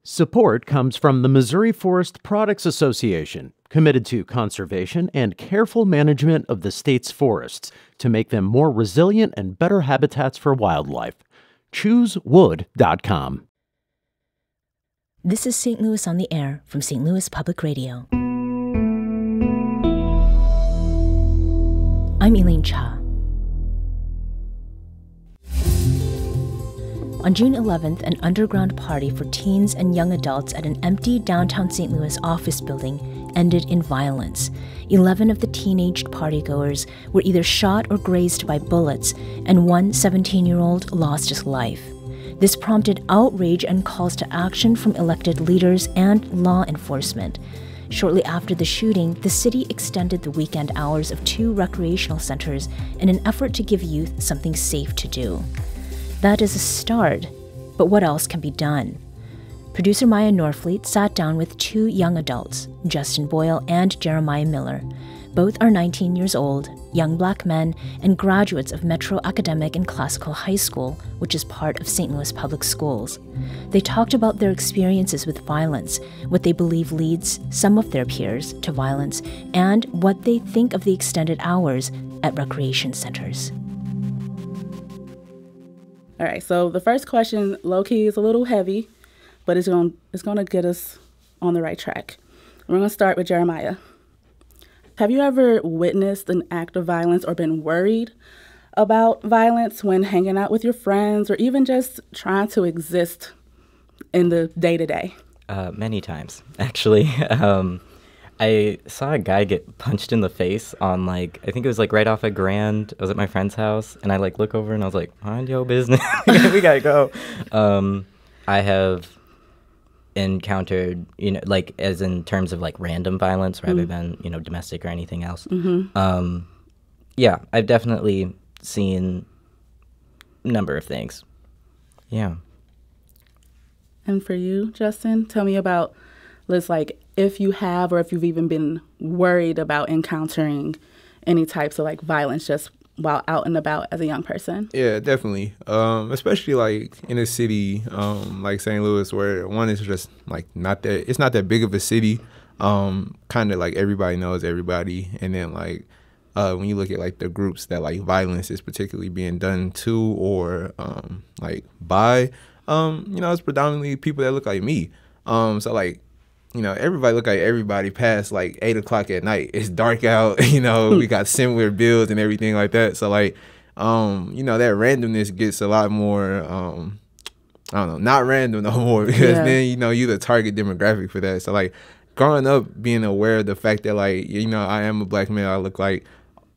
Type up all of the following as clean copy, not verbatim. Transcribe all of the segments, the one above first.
Support comes from the Missouri Forest Products Association, committed to conservation and careful management of the state's forests to make them more resilient and better habitats for wildlife. ChooseWood.com. This is St. Louis on the Air from St. Louis Public Radio. I'm Elaine Cha. On June 11th, an underground party for teens and young adults at an empty downtown St. Louis office building ended in violence. 11 of the teenaged partygoers were either shot or grazed by bullets, and one 17-year-old lost his life. This prompted outrage and calls to action from elected leaders and law enforcement. Shortly after the shooting, the city extended the weekend hours of 2 recreational centers in an effort to give youth something safe to do. That is a start, but what else can be done? Producer Maya Norfleet sat down with 2 young adults, Justin Boyle and Jeremiah Miller. Both are 19 years old, young black men, and graduates of Metro Academic and Classical High School, which is part of St. Louis Public Schools. They talked about their experiences with violence, what they believe leads some of their peers to violence, and what they think of the extended hours at recreation centers. All right, so the first question, low-key, is a little heavy, but it's going to get us on the right track. We're going to start with Jeremiah. Have you ever witnessed an act of violence or been worried about violence when hanging out with your friends or even just trying to exist in the day-to-day? Many times, actually. I saw a guy get punched in the face on, I think it was, right off at Grand. I was at my friend's house, and I, look over, and I was like, mind your business. We gotta go. I have encountered, as in terms of, random violence rather than, domestic or anything else. Yeah, I've definitely seen a number of things. Yeah. And for you, Justin, tell me about if you have or if you've even been worried about encountering any types of violence just while out and about as a young person. Yeah, definitely. Especially in a city like St. Louis, where one is just not that big of a city. Kind of everybody knows everybody, and then when you look at the groups that violence is particularly being done to or by, it's predominantly people that look like me. Everybody look like everybody past 8 o'clock at night. It's dark out, we got similar builds and everything like that. So that randomness gets a lot more, I don't know, not random no more because then, you the target demographic for that. So growing up, being aware of the fact that I am a black man, I look like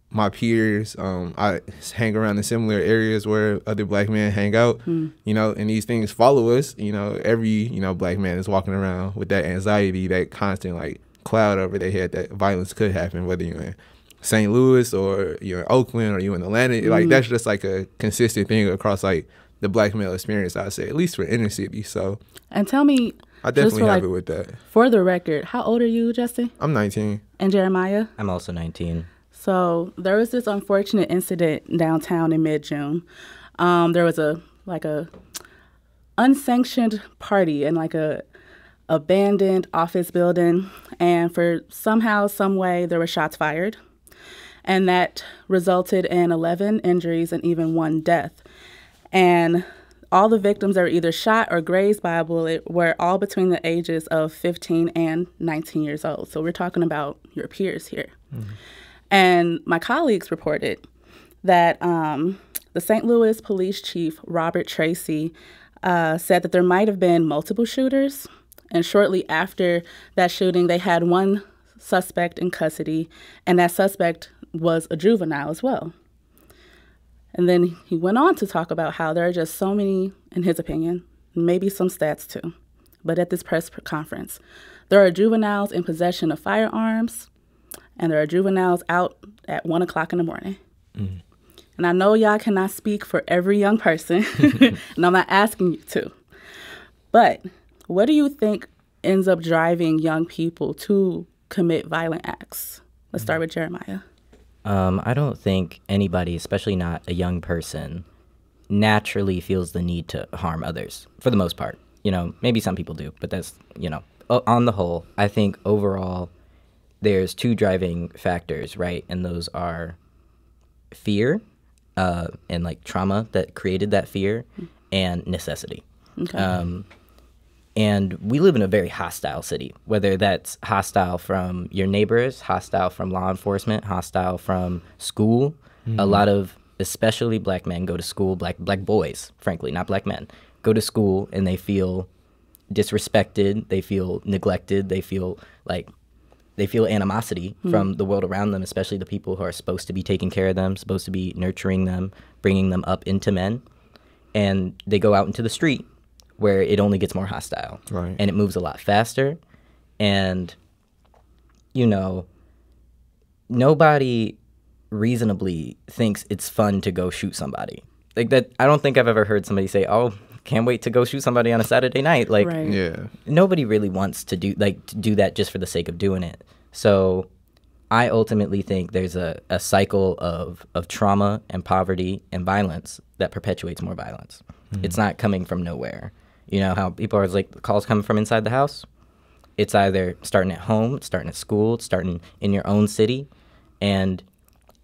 my peers, I hang around in similar areas where other black men hang out, and these things follow us. Every, black man is walking around with that anxiety, that constant, cloud over their head that violence could happen, whether you're in St. Louis or you're in Oakland or you're in Atlanta. That's just a consistent thing across, the black male experience, I'd say, at least for inner city. So, and tell me, I definitely have it with that. For the record, how old are you, Justin? I'm 19. And Jeremiah? I'm also 19. So there was this unfortunate incident downtown in mid-June. There was a unsanctioned party in a abandoned office building, and for somehow, some way, there were shots fired, and that resulted in 11 injuries and even 1 death. And all the victims that were either shot or grazed by a bullet were all between the ages of 15 and 19 years old. So we're talking about your peers here. Mm-hmm. And my colleagues reported that the St. Louis Police Chief, Robert Tracy, said that there might have been multiple shooters. And shortly after that shooting, they had 1 suspect in custody, and that suspect was a juvenile as well. And then he went on to talk about how there are just so many, in his opinion, maybe some stats too, but at this press conference, there are juveniles in possession of firearms, and there are juveniles out at 1 o'clock in the morning. Mm. And I know y'all cannot speak for every young person, and I'm not asking you to. But what do you think ends up driving young people to commit violent acts? Let's start with Jeremiah. I don't think anybody, especially not a young person, naturally feels the need to harm others, for the most part. you know, maybe some people do, but that's, you know, on the whole, I think overall there's two driving factors, right? And those are fear and like trauma that created that fear and necessity. Okay. And we live in a very hostile city, whether that's hostile from your neighbors, hostile from law enforcement, hostile from school. A lot of, especially black men, go to school, black boys, frankly, not black men, go to school and they feel disrespected, they feel neglected, they feel animosity from the world around them, especially the people who are supposed to be taking care of them, supposed to be nurturing them, bringing them up into men. And they go out into the street where it only gets more hostile. Right. And it moves a lot faster. And, you know, nobody reasonably thinks it's fun to go shoot somebody. Like that, I don't think I've ever heard somebody say, "Oh, can't wait to go shoot somebody on a Saturday night." Like, Right. Yeah. nobody really wants to do that just for the sake of doing it. So I ultimately think there's a cycle of trauma and poverty and violence that perpetuates more violence. It's not coming from nowhere. You know how people are like, the calls coming from inside the house? It's either starting at home, it's starting at school, it's starting in your own city. And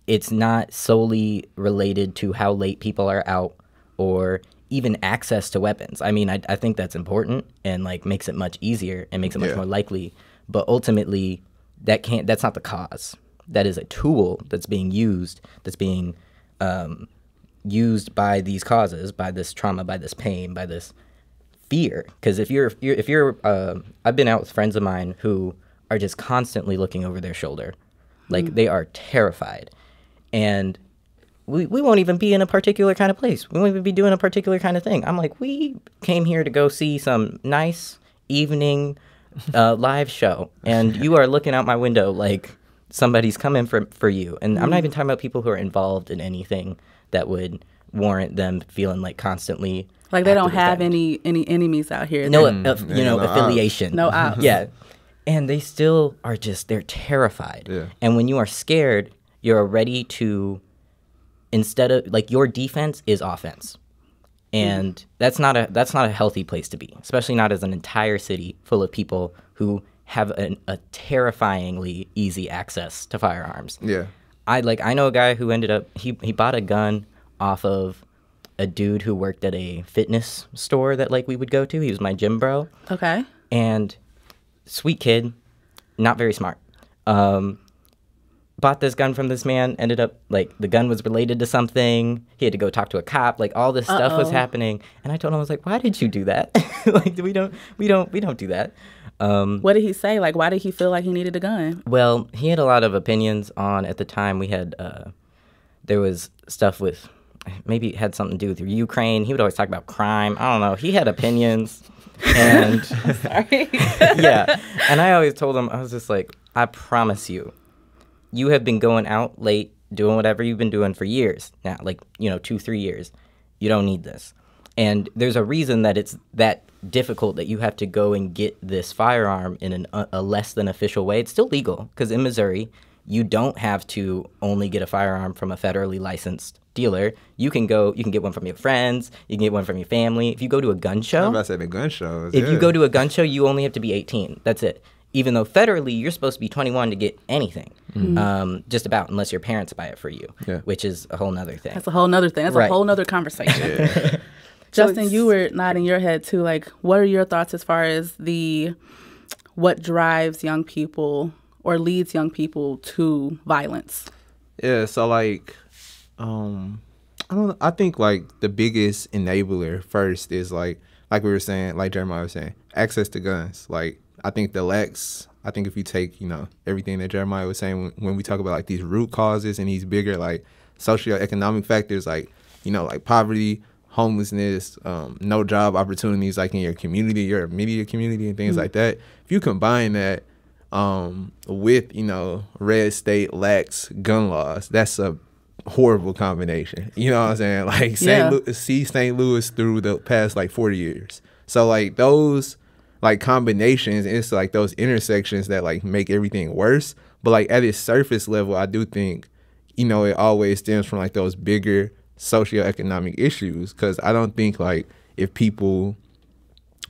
it's not solely related to how late people are out or even access to weapons. I mean, I think that's important and like makes it much easier and makes it much more likely. But ultimately, that's not the cause. That is a tool that's being used, used by these causes, by this trauma, by this pain, by this fear. Because if you're I've been out with friends of mine who are just constantly looking over their shoulder, like they are terrified, and we won't even be in a particular kind of place. We won't even be doing a particular kind of thing. I'm like, we came here to go see some nice evening live show, and you are looking out my window like somebody's coming for you. And I'm not even talking about people who are involved in anything that would warrant them feeling like constantly Like they don't have any enemies out here. no no affiliation, No ops. yeah, and they still are they're terrified. Yeah. And when you are scared, you're ready to, instead of like, your defense is offense. And that's not a healthy place to be, especially not as an entire city full of people who have a terrifyingly easy access to firearms. Yeah. I know a guy who ended up he bought a gun off of a dude who worked at a fitness store that like we would go to. He was my gym bro. Okay. And sweet kid, not very smart. Bought this gun from this man, ended up, like, the gun was related to something. He had to go talk to a cop. Like, all this stuff was happening. And I told him, I was like, why did you do that? Like, we don't do that. What did he say? Like, why did he feel like he needed a gun? Well, he had a lot of opinions on, at the time, we had, there was stuff with, maybe it had something to do with Ukraine. He would always talk about crime. I don't know. He had opinions. And Sorry. yeah. And I always told him, I was just like, I promise you, you have been going out late, doing whatever you've been doing for years now, like, 2-3 years. You don't need this. And there's a reason that it's that difficult that you have to go and get this firearm in a less than official way. It's still legal because in Missouri, you don't have to only get a firearm from a federally licensed dealer. You can get one from your friends. You can get one from your family. If you go to a gun show, I'm about to say the gun shows. If you go to a gun show, you only have to be 18. That's it. Even though federally, you're supposed to be 21 to get anything, just about, unless your parents buy it for you, which is a whole nother thing. That's a whole nother thing. That's a whole nother conversation. Justin, you were nodding your head too. Like, what are your thoughts as far as what drives young people or leads young people to violence? Yeah, so like, I think like the biggest enabler first is like we were saying, like Jeremiah was saying, access to guns. Like, I think if you take, everything that Jeremiah was saying when we talk about like these root causes and these bigger like socioeconomic factors, like, like poverty, homelessness, no job opportunities like in your community, your immediate community and things like that. If you combine that with, red state lax gun laws, that's a horrible combination. You know what I'm saying? Like St. Louis through the past like 40 years. So like those like combinations, it's like those intersections that like make everything worse. But like at its surface level, I do think, it always stems from like those bigger socioeconomic issues. Because I don't think like if people,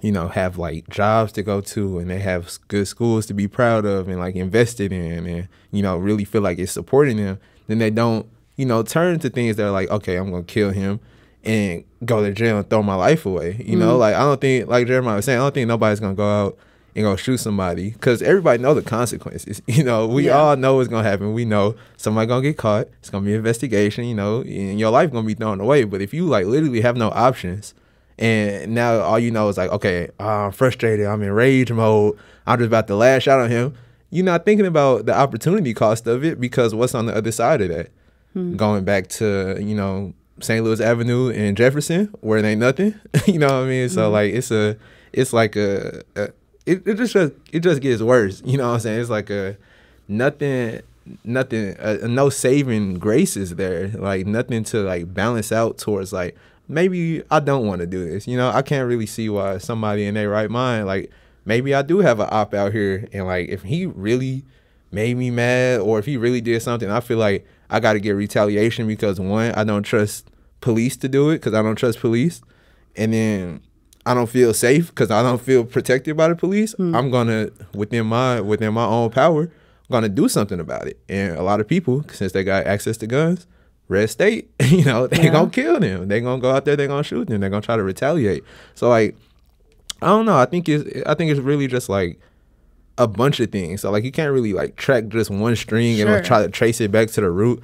you know, have like jobs to go to, and they have good schools to be proud of and like invested in, and, you know, really feel like it's supporting them, then they don't, you know, turn to things that are like, okay, I'm going to kill him and go to jail and throw my life away. You know, like I don't think, like Jeremiah was saying, I don't think nobody's going to go out and go shoot somebody, because everybody know the consequences. You know, we all know what's going to happen. We know somebody going to get caught. It's going to be an investigation, you know, and your life going to be thrown away. But if you like literally have no options, and now all you know is like, okay, I'm frustrated, I'm in rage mode, I'm just about to lash out on him, you're not thinking about the opportunity cost of it, because what's on the other side of that? Going back to, you know, St. Louis Avenue and Jefferson, where it ain't nothing. You know what I mean? So like it just gets worse. You know what I'm saying? It's like no saving graces there. Like nothing to like balance out towards like, maybe I don't want to do this. You know, I can't really see why somebody in their right mind, like maybe I do have an op out here, and like if he really made me mad, or if he really did something, I feel like I got to get retaliation, because one, I don't trust police to do it, because I don't trust police, and then I don't feel safe because I don't feel protected by the police. I'm gonna, within my own power, I'm gonna do something about it. And a lot of people, since they got access to guns, red state, you know, they gonna kill them. They gonna go out there, they gonna shoot them. They're gonna try to retaliate. So like, I don't know. I think it's really just like a bunch of things. So like, you can't really like track just one string and like, try to trace it back to the root.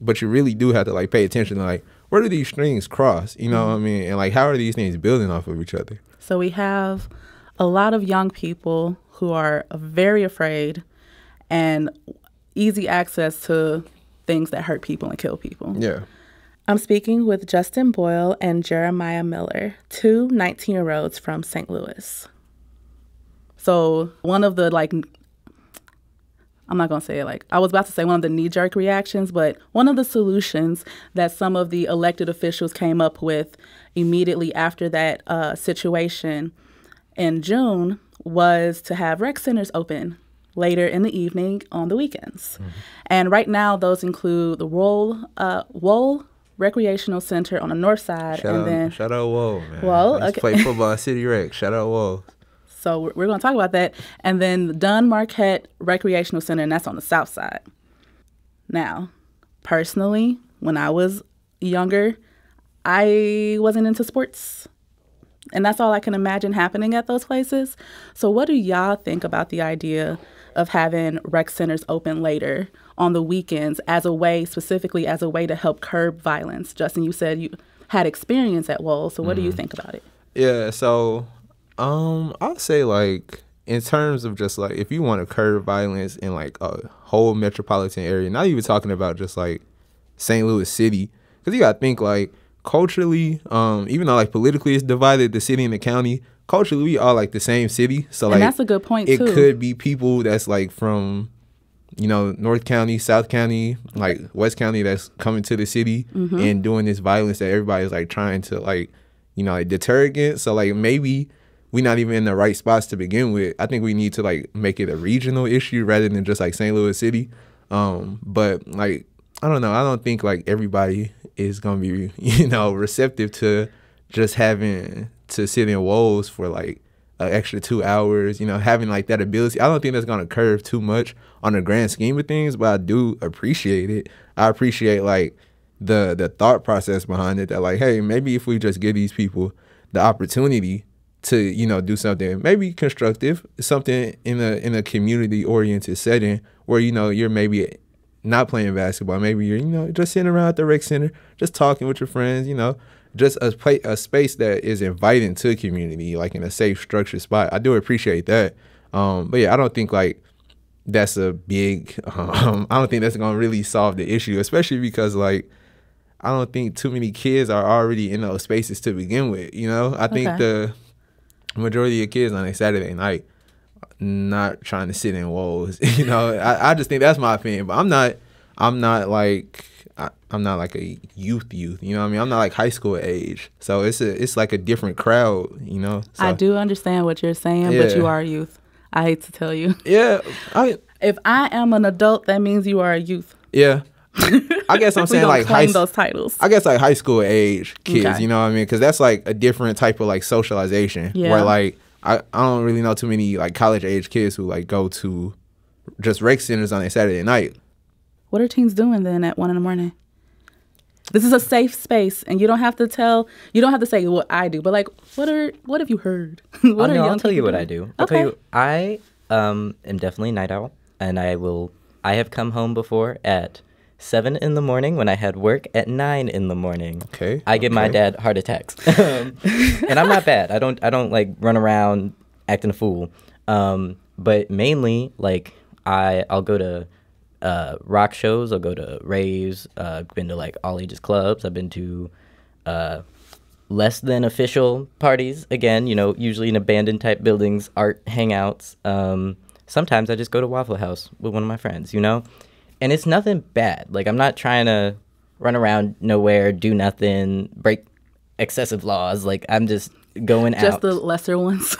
But you really do have to like pay attention to like, where do these strings cross? You know what I mean? And like, how are these things building off of each other? So we have a lot of young people who are very afraid and easy access to things that hurt people and kill people. Yeah. I'm speaking with Justin Boyle and Jeremiah Miller, two 19-year-olds from St. Louis. So one of the, like, I'm not going to say it like, I was about to say one of the knee-jerk reactions, but one of the solutions that some of the elected officials came up with immediately after that situation in June was to have rec centers open later in the evening on the weekends. And right now, those include the Wohl Recreational Center on the north side. Shout out Wohl, man. Wohl, I used to play football at City Rec. Shout out Wohl. So we're going to talk about that. And then the Dunn Marquette Recreational Center, and that's on the south side. Now, personally, when I was younger, I wasn't into sports. And that's all I can imagine happening at those places. So what do y'all think about the idea of having rec centers open later on the weekends specifically as a way to help curb violence? Justin, you said you had experience at Wohl, so what do you think about it? Yeah, so I'll say, like, in terms of just like, if you want to curb violence in like a whole metropolitan area, not even talking about just like St. Louis City, because you gotta think like culturally, even though like politically it's divided, the city and the county, culturally we are like the same city. So like, and that's a good point it too. It could be people that's like from, you know, North County, South County, like West County, that's coming to the city and doing this violence that everybody's like trying to like, you know, like deter against. So like maybe we're not even in the right spots to begin with. I think we need to like make it a regional issue rather than just like St. Louis City. But like, I don't know. I don't think like everybody is gonna be, you know, receptive to just having to sit in Wohl's for like an extra 2 hours, you know, having like that ability. I don't think that's gonna curve too much on the grand scheme of things, but I do appreciate it. I appreciate like the thought process behind it, that like, hey, maybe if we just give these people the opportunity to, you know, do something maybe constructive, something in a community oriented setting where, you know, you're maybe not playing basketball, maybe you're, you know, just sitting around at the rec center, just talking with your friends, you know, just a space that is inviting to community, like in a safe, structured spot. I do appreciate that. But yeah, I don't think like that's a big, I don't think that's gonna really solve the issue, especially because like, I don't think too many kids are already in those spaces to begin with, you know? I think the majority of kids on a Saturday night not trying to sit in Wohl's, you know? I just think that's my opinion, but I'm not like a youth, you know what I mean? I'm not like high school age. So it's like a different crowd, you know? So, I do understand what you're saying, but you are a youth. I hate to tell you. Yeah. If I am an adult, that means you are a youth. Yeah. I guess I'm We saying gonna like claim those titles. I guess like high school age kids, Okay. you know what I mean? Because that's like a different type of like socialization. Yeah. Where like I don't really know too many like college age kids who like go to just rec centers on a Saturday night. What are teens doing then at 1 a.m? This is a safe space, and you don't have to say what I do, but like, what have you heard? What are young I'll tell you people what I doing? do. I'll tell Okay. you, I am definitely a night owl, and I have come home before at 7 in the morning when I had work at 9 in the morning. Okay, I give my okay. dad heart attacks. And I'm not bad. I don't like run around acting a fool. But mainly like I'll go to rock shows, I'll go to raves, I've been to like all ages clubs, I've been to less than official parties, again, you know, usually in abandoned type buildings, art hangouts. Sometimes I just go to Waffle House with one of my friends, you know? And it's nothing bad. Like, I'm not trying to run around nowhere, do nothing, break excessive laws. Like, I'm just going out. Just the lesser ones.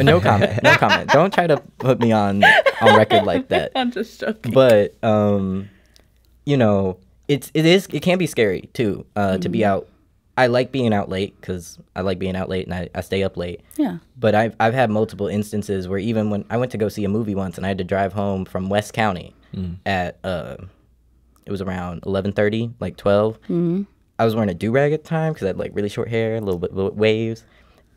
No comment. No comment. Don't try to put me on record like that. I'm just joking. But, you know, it can be scary, too, to be out. I like being out late because I like being out late and I stay up late. Yeah. But I've had multiple instances where even when I went to go see a movie once and I had to drive home from West County at it was around 11:30, like 12. I was wearing a do-rag at the time because I had like really short hair, a little waves.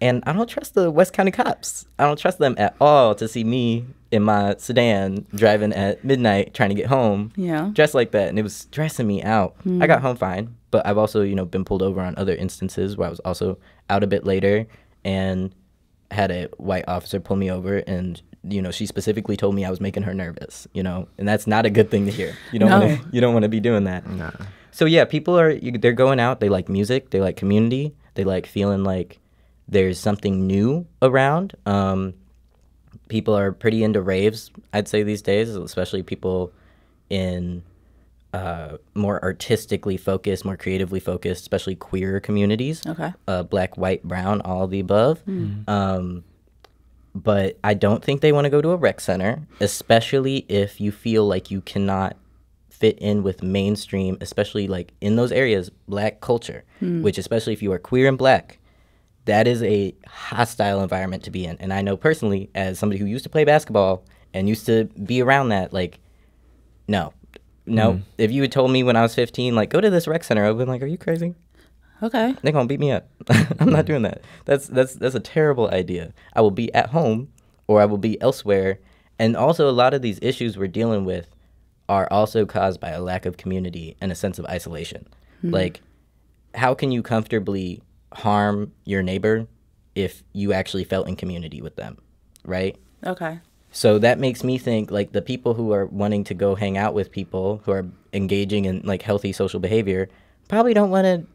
And I don't trust the West County cops. I don't trust them at all to see me in my sedan driving at midnight trying to get home. Yeah. Dressed like that. And it was stressing me out. I got home fine. But I've also, you know, been pulled over on other instances where I was also out a bit later and had a white officer pull me over. And, you know, she specifically told me I was making her nervous, you know. And that's not a good thing to hear. You don't want to be doing that. Nah. So, yeah, people they're going out. They like music. They like community. They like feeling like there's something new around. People are pretty into raves, I'd say, these days, especially people in more artistically focused, more creatively focused, especially queer communities. Okay. Black, white, brown, all of the above. But I don't think they want to go to a rec center, especially if you feel like you cannot fit in with mainstream, especially like in those areas, Black culture, which especially if you are queer and Black, that is a hostile environment to be in. And I know personally, as somebody who used to play basketball and used to be around that, like, no. If you had told me when I was 15, like, go to this rec center, I would have been like, are you crazy? Okay. They're going to beat me up. I'm not doing that. That's a terrible idea. I will be at home or I will be elsewhere. And also a lot of these issues we're dealing with are also caused by a lack of community and a sense of isolation. Like, how can you comfortably harm your neighbor if you actually felt in community with them, right? Okay. So that makes me think, like, the people who are wanting to go hang out with people who are engaging in, like, healthy social behavior probably don't want to,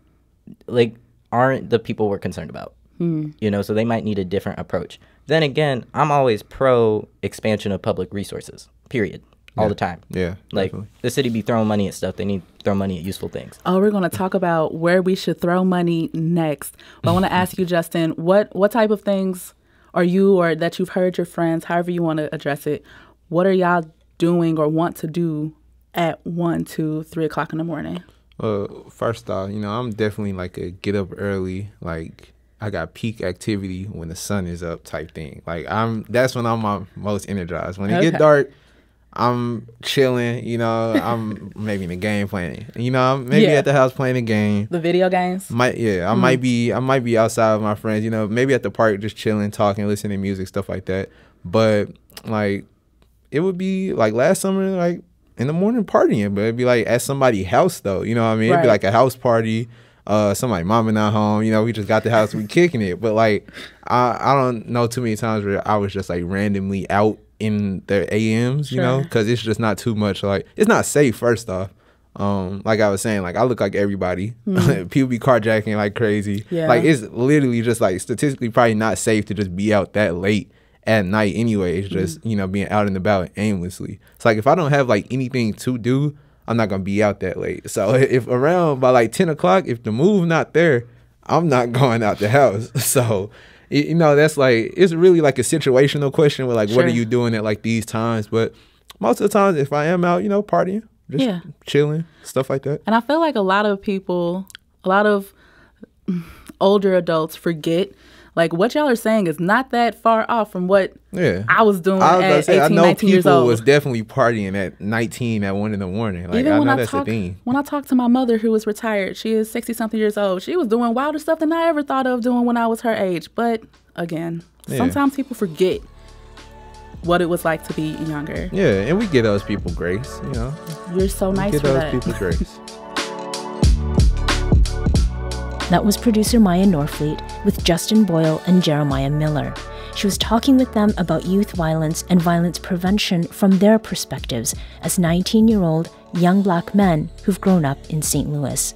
like, aren't the people we're concerned about. You know, so they might need a different approach. Then again, I'm always pro expansion of public resources, period, all the time. Yeah, Like, definitely. the city be throwing money at stuff. They need to throw money at useful things. Oh, we're going to talk about where we should throw money next. But I want to ask you, Justin, what type of things are you, or that you've heard your friends, however you want to address it, what are y'all doing or want to do at 1, 2, 3 o'clock in the morning? First off, you know, I'm definitely like a get up early, like I got peak activity when the sun is up type thing. Like that's when I'm my most energized. When it get dark, I'm chilling, you know, I'm maybe in the game playing. You know, I'm maybe at the house playing a game. The video games? I might be outside with my friends, you know, maybe at the park just chilling, talking, listening to music, stuff like that. But like it would be like last summer, like in the morning partying, but it'd be like at somebody's house though. You know what I mean? It'd be like a house party. Somebody mama not home, you know, we just got the house, we kicking it. But like I don't know too many times where I was just like randomly out in the AMs, you know, because it's just not too much. Like, it's not safe, first off. Like I was saying, like I look like everybody. People be carjacking like crazy. Like, it's literally just like statistically probably not safe to just be out that late at night anyway. It's just, you know, being out and about aimlessly. It's like if I don't have like anything to do, I'm not gonna be out that late. So if around by like 10 o'clock, if the move not there, I'm not going out the house. So you know, that's like, it's really like a situational question with like, what are you doing at like these times? But most of the times, if I am out, you know, partying, just chilling, stuff like that. And I feel like a lot of people, a lot of older adults forget, like, what y'all are saying is not that far off from what I was doing at 18, 19 years old. I know people was definitely partying at 19 at 1 a.m. Like, even I when know I that's talk, a thing. when I talk to my mother, who is retired, she is 60-something years old. She was doing wilder stuff than I ever thought of doing when I was her age. But again, sometimes people forget what it was like to be younger. Yeah, and we give those people grace, you know. You're so nice for that. Give those people grace. That was producer Maya Norfleet with Justin Boyle and Jeremiah Miller. She was talking with them about youth violence and violence prevention from their perspectives as 19-year-old young Black men who've grown up in St. Louis.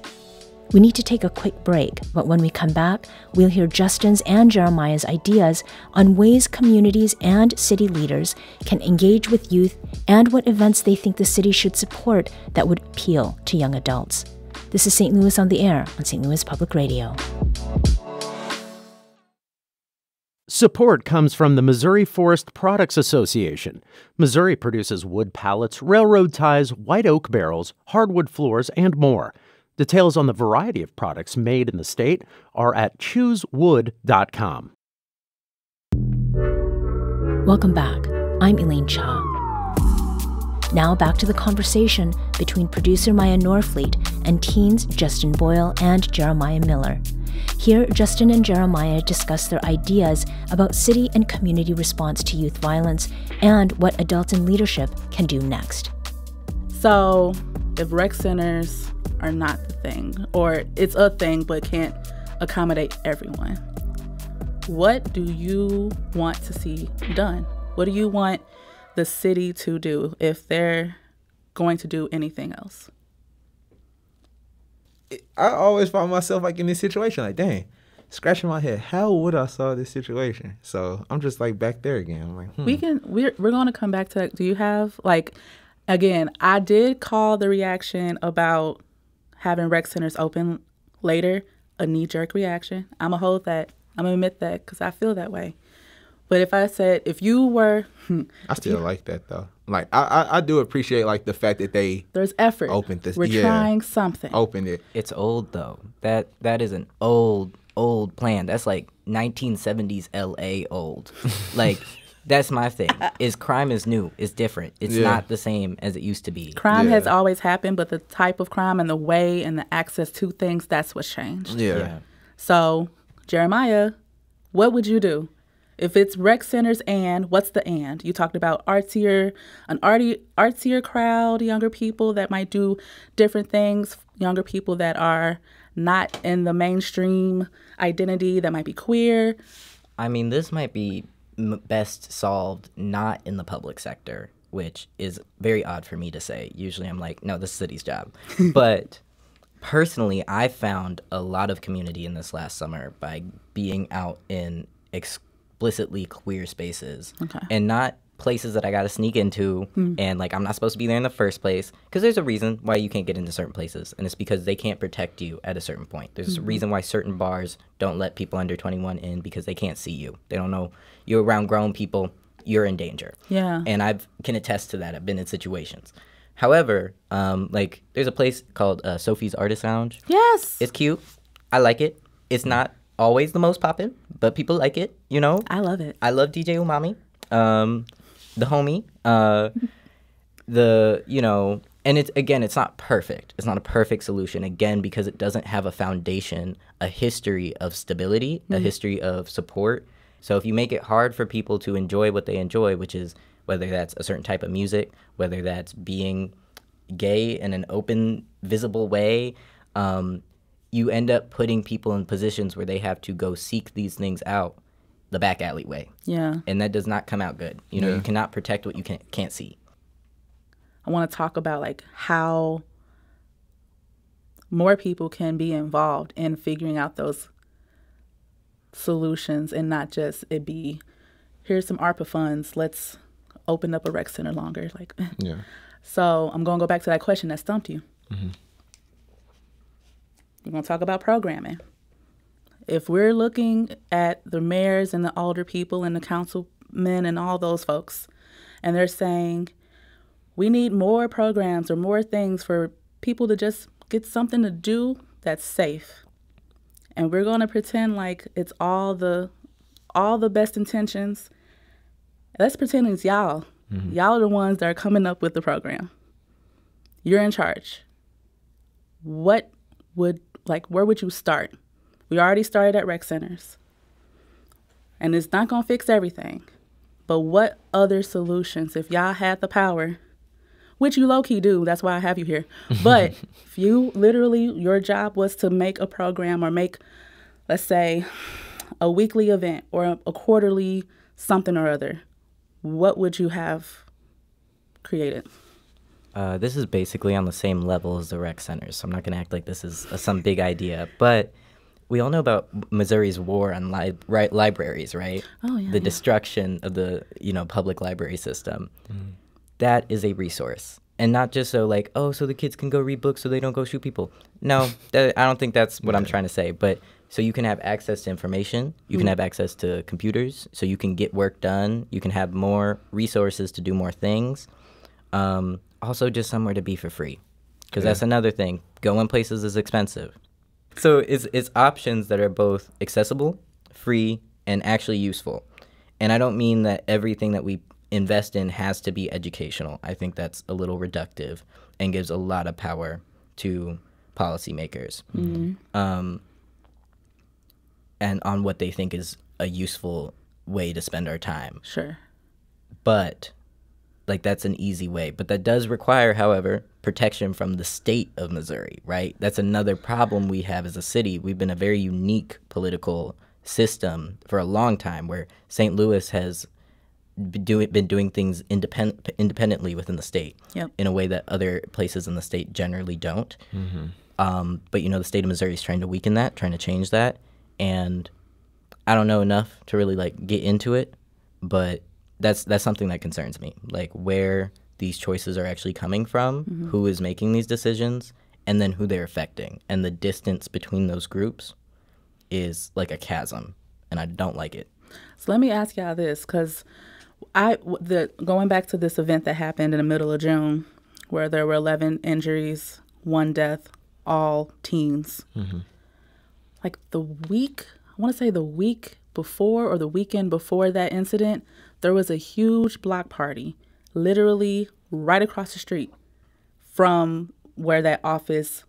We need to take a quick break, but when we come back, we'll hear Justin's and Jeremiah's ideas on ways communities and city leaders can engage with youth and what events they think the city should support that would appeal to young adults. This is St. Louis on the Air on St. Louis Public Radio. Support comes from the Missouri Forest Products Association. Missouri produces wood pallets, railroad ties, white oak barrels, hardwood floors, and more. Details on the variety of products made in the state are at choosewood.com. Welcome back. I'm Elaine Cha. Now back to the conversation between producer Maya Norfleet and teens Justin Boyle and Jeremiah Miller. Here, Justin and Jeremiah discuss their ideas about city and community response to youth violence and what adults in leadership can do next. So, if rec centers are not the thing, or it's a thing but can't accommodate everyone, what do you want to see done? What do you want the city to do if they're going to do anything else? I always find myself like in this situation, like, dang, scratching my head. How would I solve this situation? So I'm just like back there again. I'm like, we're going to come back to that. Do you have, like, again, I did call the reaction about having rec centers open later a knee-jerk reaction. I'm going to hold that. I'm going to admit that because I feel that way. But if I said, if you were... I still like that, though. Like, I do appreciate, like, the fact that there's effort. Opened this. We're trying something. Opened it. It's old, though. That is an old plan. That's like 1970s L.A. old. Like, that's my thing. Crime is new. It's different. It's not the same as it used to be. Crime has always happened, but the type of crime and the way and the access to things, that's what's changed. Yeah. So, Jeremiah, what would you do? If it's rec centers and, what's the and? You talked about an artsier crowd, younger people that might do different things, younger people that are not in the mainstream identity, that might be queer. I mean, this might be best solved not in the public sector, which is very odd for me to say. Usually I'm like, no, this is the city's job. But personally, I found a lot of community in this last summer by being out in explicitly queer spaces and not places that I got to sneak into and like I'm not supposed to be there in the first place, because there's a reason why you can't get into certain places, and it's because they can't protect you at a certain point. There's a reason why certain bars don't let people under 21 in, because they can't see you. They don't know you're around grown people, you're in danger. Yeah. And I can attest to that. I've been in situations. However, like there's a place called Sophie's Artist Lounge. Yes. It's cute. I like it. It's not always the most poppin', but people like it, you know? I love it. I love DJ Umami, the homie, and it's not perfect. It's not a perfect solution, again, because it doesn't have a foundation, a history of stability, a history of support. So if you make it hard for people to enjoy what they enjoy, which is whether that's a certain type of music, whether that's being gay in an open, visible way, you end up putting people in positions where they have to go seek these things out the back alleyway. Yeah. And that does not come out good. You know, you cannot protect what you can't see. I want to talk about like how more people can be involved in figuring out those solutions and not just it be, here's some ARPA funds, let's open up a rec center longer. Like, So I'm going to go back to that question that stumped you. We're going to talk about programming. If we're looking at the mayors and the older people and the councilmen and all those folks, and they're saying, We need more programs or more things for people to just get something to do that's safe. And we're going to pretend like it's all the best intentions. Let's pretend it's y'all. Y'all are the ones that are coming up with the program. You're in charge. Where would you start? We already started at rec centers. And it's not going to fix everything. But what other solutions, if y'all had the power, which you low-key do, that's why I have you here. But if you literally, your job was to make a program or make, let's say, a weekly event or a quarterly something or other, what would you have created? This is basically on the same level as the rec centers, so I'm not going to act like this is some big idea. But we all know about Missouri's war on libraries, right? Oh, yeah. The destruction of the public library system. That is a resource. And not just so like, oh, so the kids can go read books so they don't go shoot people. No, I don't think that's what I'm trying to say. But so you can have access to information. You can have access to computers. So you can get work done. You can have more resources to do more things. Also just somewhere to be for free. Because that's another thing. Going places is expensive. So it's options that are both accessible, free, and actually useful. And I don't mean that everything that we invest in has to be educational. I think that's a little reductive and gives a lot of power to policymakers and on what they think is a useful way to spend our time. Sure. But that's an easy way. But that does require, however, protection from the state of Missouri, right? That's another problem we have as a city. We've been a very unique political system for a long time where St. Louis has been doing things independently within the state in a way that other places in the state generally don't. But, the state of Missouri is trying to weaken that, trying to change that. And I don't know enough to really, get into it, but that's something that concerns me, where these choices are actually coming from, who is making these decisions, and then who they're affecting. And the distance between those groups is like a chasm, and I don't like it. So let me ask y'all this, because going back to this event that happened in the middle of June, where there were 11 injuries, 1 death, all teens. The week before or the weekend before that incident, there was a huge block party, literally right across the street from where that office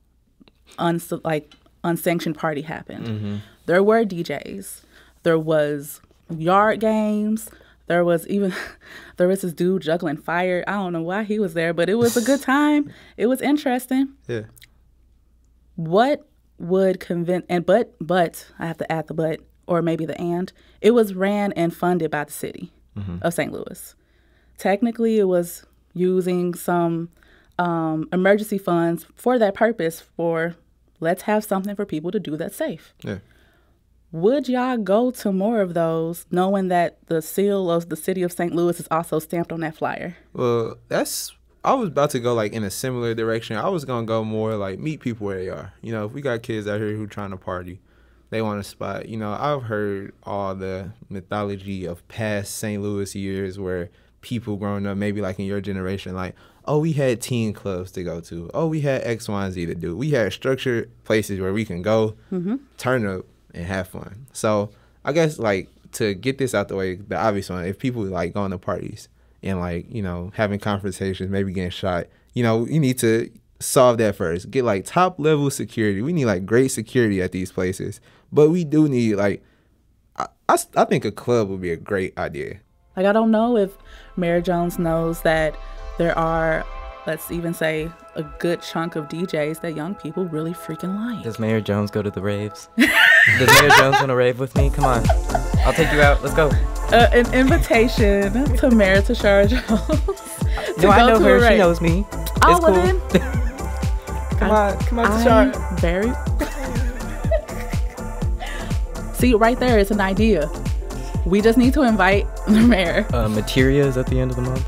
unsanctioned party happened. There were DJs. There was yard games. There was this dude juggling fire. I don't know why he was there, but it was a good time. It was interesting. Yeah. What would convince, but I have to add the but, or maybe the and, it was ran and funded by the city of St. Louis. Technically, it was using some emergency funds for that purpose, for let's have something for people to do that's safe. Yeah. Would y'all go to more of those, knowing that the seal of the city of St. Louis is also stamped on that flyer? Well, I was about to go in a similar direction. I was gonna go more meet people where they are. If we got kids out here who trying to party, they want a spot. I've heard all the mythology of past St. Louis years where people growing up, maybe in your generation, oh, we had teen clubs to go to. Oh, we had X, Y, and Z to do. We had structured places where we can go, turn up, and have fun. So I guess to get this out the way, the obvious one, if people going to parties and having confrontations, maybe getting shot, you need to solve that first. Get top level security. We need great security at these places, but we do need I think a club would be a great idea. I don't know if Mayor Jones knows that there are, let's even say, a good chunk of DJs that young people really freaking like. Does Mayor Jones go to the raves? Does Mayor Jones want to rave with me? Come on. I'll take you out. Let's go. An invitation to Mayor Tashara Jones. No, I know her. She knows me. It's cool. Then. Come on, Tashara. Very. See, right there, it's an idea. We just need to invite the mayor. Materia is at the end of the month.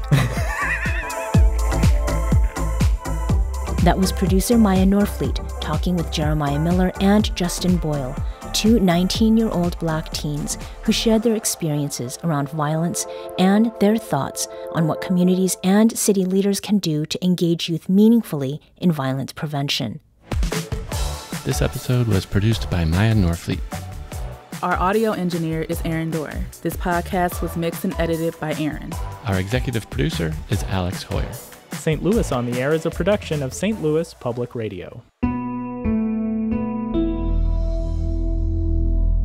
That was producer Maya Norfleet talking with Jeremiah Miller and Justin Boyle. two 19-year-old Black teens who shared their experiences around violence and their thoughts on what communities and city leaders can do to engage youth meaningfully in violence prevention. This episode was produced by Maya Norfleet. Our audio engineer is Aaron Dorr. This podcast was mixed and edited by Aaron. Our executive producer is Alex Hoyer. St. Louis on the Air is a production of St. Louis Public Radio.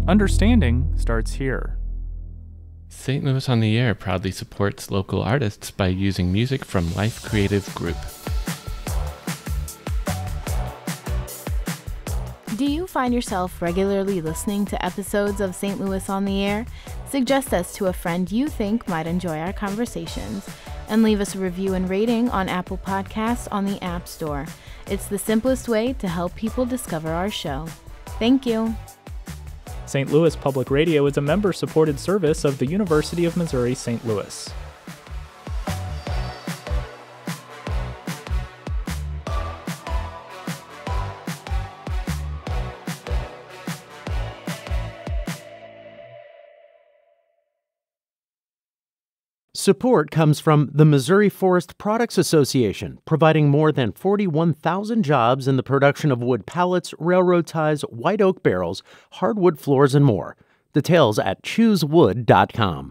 Understanding starts here. St. Louis on the Air proudly supports local artists by using music from Life Creative Group. Do you find yourself regularly listening to episodes of St. Louis on the Air? Suggest us to a friend you think might enjoy our conversations, and leave us a review and rating on Apple Podcasts on the App Store. It's the simplest way to help people discover our show. Thank you. St. Louis Public Radio is a member-supported service of the University of Missouri St. Louis. Support comes from the Missouri Forest Products Association, providing more than 41,000 jobs in the production of wood pallets, railroad ties, white oak barrels, hardwood floors, and more. Details at choosewood.com.